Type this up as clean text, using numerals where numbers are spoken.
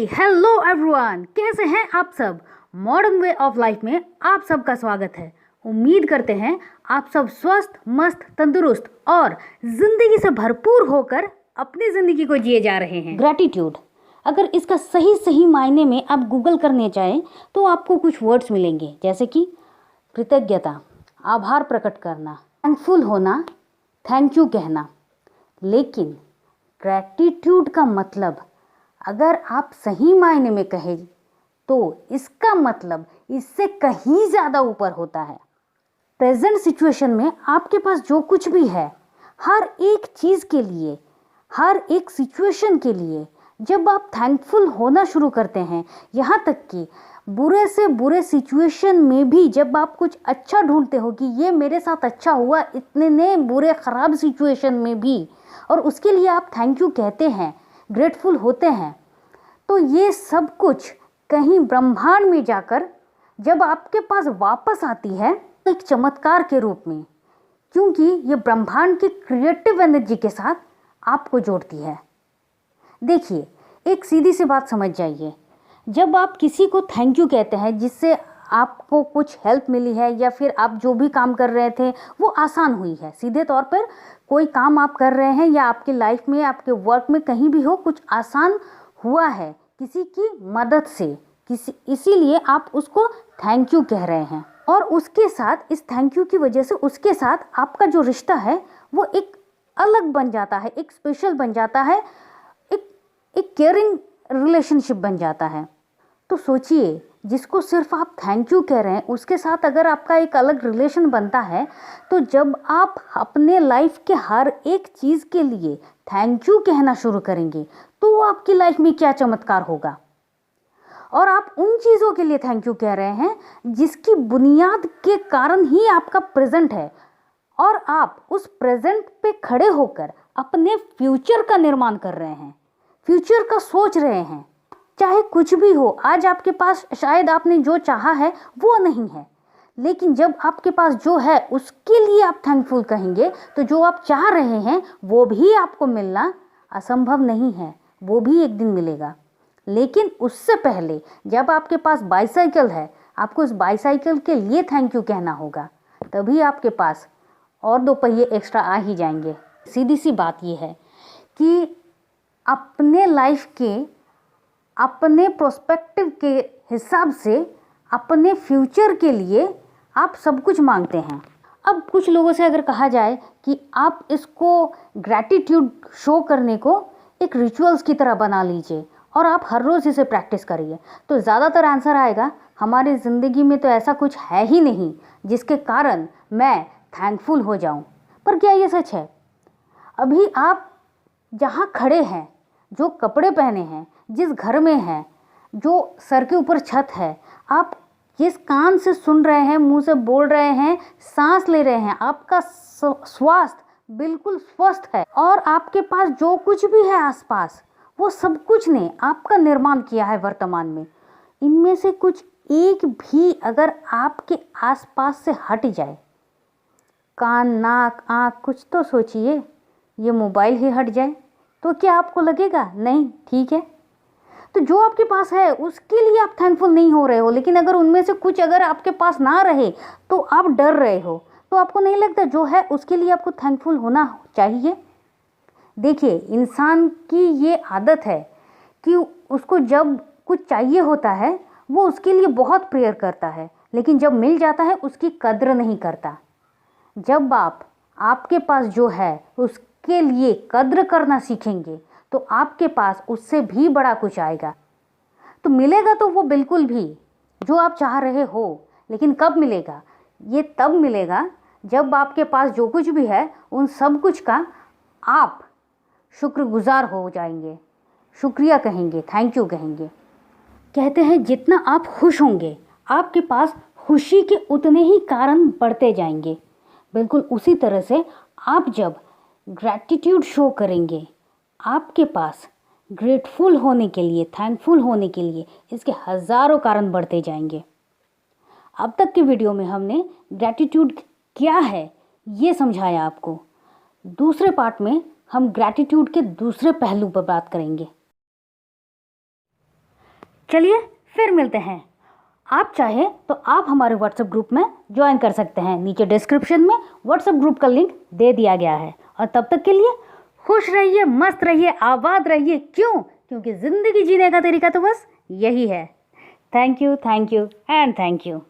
Hello everyone, कैसे हैं आप सब। मॉडर्न वे ऑफ लाइफ में आप सबका स्वागत है। उम्मीद करते हैं आप सब स्वस्थ, मस्त, तंदुरुस्त और ज़िंदगी से भरपूर होकर अपनी ज़िंदगी को जिए जा रहे हैं। ग्रैटिट्यूड, अगर इसका सही मायने में आप गूगल करने चाहें तो आपको कुछ वर्ड्स मिलेंगे, जैसे कि कृतज्ञता, आभार प्रकट करना, थैंकफुल होना, थैंक यू कहना। लेकिन ग्रैटिट्यूड का मतलब अगर आप सही मायने में कहें तो इसका मतलब इससे कहीं ज़्यादा ऊपर होता है। प्रेजेंट सिचुएशन में आपके पास जो कुछ भी है, हर एक चीज़ के लिए, हर एक सिचुएशन के लिए जब आप थैंकफुल होना शुरू करते हैं, यहाँ तक कि बुरे से बुरे सिचुएशन में भी जब आप कुछ अच्छा ढूंढते हो कि ये मेरे साथ अच्छा हुआ इतने बुरे ख़राब सिचुएशन में भी, और उसके लिए आप थैंक यू कहते हैं, ग्रेटफुल होते हैं, तो ये सब कुछ कहीं ब्रह्मांड में जाकर जब आपके पास वापस आती है एक चमत्कार के रूप में, क्योंकि ये ब्रह्मांड की क्रिएटिव एनर्जी के साथ आपको जोड़ती है। देखिए, एक सीधी सी बात समझ जाइए, जब आप किसी को थैंक यू कहते हैं जिससे आपको कुछ हेल्प मिली है या फिर आप जो भी काम कर रहे थे वो आसान हुई है, सीधे तौर पर कोई काम आप कर रहे हैं या आपकी लाइफ में, आपके वर्क में कहीं भी हो, कुछ आसान हुआ है किसी की मदद से, इसीलिए आप उसको थैंक यू कह रहे हैं। और उसके साथ, इस थैंक यू की वजह से उसके साथ आपका जो रिश्ता है वो एक अलग बन जाता है, एक स्पेशल बन जाता है, एक केयरिंग रिलेशनशिप बन जाता है। तो सोचिए, जिसको सिर्फ आप थैंक यू कह रहे हैं उसके साथ अगर आपका एक अलग रिलेशन बनता है, तो जब आप अपने लाइफ के हर एक चीज़ के लिए थैंक यू कहना शुरू करेंगे तो आपकी लाइफ में क्या चमत्कार होगा। और आप उन चीज़ों के लिए थैंक यू कह रहे हैं जिसकी बुनियाद के कारण ही आपका प्रेजेंट है, और आप उस प्रेजेंट पे खड़े होकर अपने फ्यूचर का निर्माण कर रहे हैं, फ्यूचर का सोच रहे हैं। चाहे कुछ भी हो, आज आपके पास शायद आपने जो चाहा है वो नहीं है, लेकिन जब आपके पास जो है उसके लिए आप थैंकफुल कहेंगे तो जो आप चाह रहे हैं वो भी आपको मिलना असंभव नहीं है, वो भी एक दिन मिलेगा। लेकिन उससे पहले जब आपके पास बाईसाइकिल है, आपको उस बाईसाइकिल के लिए थैंक यू कहना होगा, तभी आपके पास और 2 पहिए एक्स्ट्रा आ ही जाएंगे। सीधी सी बात ये है कि अपने लाइफ के, अपने प्रोस्पेक्टिव के हिसाब से, अपने फ्यूचर के लिए आप सब कुछ मांगते हैं। अब कुछ लोगों से अगर कहा जाए कि आप इसको, ग्रैटिट्यूड शो करने को एक रिचुअल्स की तरह बना लीजिए और आप हर रोज़ इसे प्रैक्टिस करिए, तो ज़्यादातर आंसर आएगा हमारी ज़िंदगी में तो ऐसा कुछ है ही नहीं जिसके कारण मैं थैंकफुल हो जाऊं। पर क्या ये सच है? अभी आप जहाँ खड़े हैं, जो कपड़े पहने हैं, जिस घर में हैं, जो सर के ऊपर छत है, आप जिस कान से सुन रहे हैं, मुंह से बोल रहे हैं, सांस ले रहे हैं, आपका स्वास्थ्य बिल्कुल स्वस्थ है, और आपके पास जो कुछ भी है आसपास, वो सब कुछ ने आपका निर्माण किया है वर्तमान में। इनमें से कुछ एक भी अगर आपके आसपास से हट जाए, कान, नाक, आँख, कुछ तो सोचिए, ये मोबाइल ही हट जाए तो क्या आपको लगेगा नहीं ठीक है? तो जो आपके पास है उसके लिए आप थैंकफुल नहीं हो रहे हो, लेकिन अगर उनमें से कुछ अगर आपके पास ना रहे तो आप डर रहे हो, तो आपको नहीं लगता जो है उसके लिए आपको थैंकफुल होना चाहिए? देखिए, इंसान की ये आदत है कि उसको जब कुछ चाहिए होता है वो उसके लिए बहुत प्रेयर करता है, लेकिन जब मिल जाता है उसकी कद्र नहीं करता। जब आपके पास जो है उसके लिए कद्र करना सीखेंगे तो आपके पास उससे भी बड़ा कुछ आएगा। तो मिलेगा तो वो बिल्कुल भी जो आप चाह रहे हो, लेकिन कब मिलेगा? ये तब मिलेगा जब आपके पास जो कुछ भी है उन सब कुछ का आप शुक्रगुजार हो जाएंगे, शुक्रिया कहेंगे, थैंक यू कहेंगे। कहते हैं जितना आप खुश होंगे आपके पास खुशी के उतने ही कारण बढ़ते जाएंगे। बिल्कुल उसी तरह से आप जब ग्रैटिट्यूड शो करेंगे, आपके पास ग्रेटफुल होने के लिए, थैंकफुल होने के लिए इसके हज़ारों कारण बढ़ते जाएंगे। अब तक के वीडियो में हमने ग्रैटिट्यूड क्या है ये समझाया आपको। दूसरे पार्ट में हम ग्रैटिट्यूड के दूसरे पहलू पर बात करेंगे। चलिए फिर मिलते हैं। आप चाहे तो आप हमारे व्हाट्सएप ग्रुप में ज्वाइन कर सकते हैं। नीचे डिस्क्रिप्शन में व्हाट्सएप ग्रुप का लिंक दे दिया गया है। और तब तक के लिए खुश रहिए, मस्त रहिए, आबाद रहिए। क्यों? क्योंकि ज़िंदगी जीने का तरीका तो बस यही है। Thank you and thank you.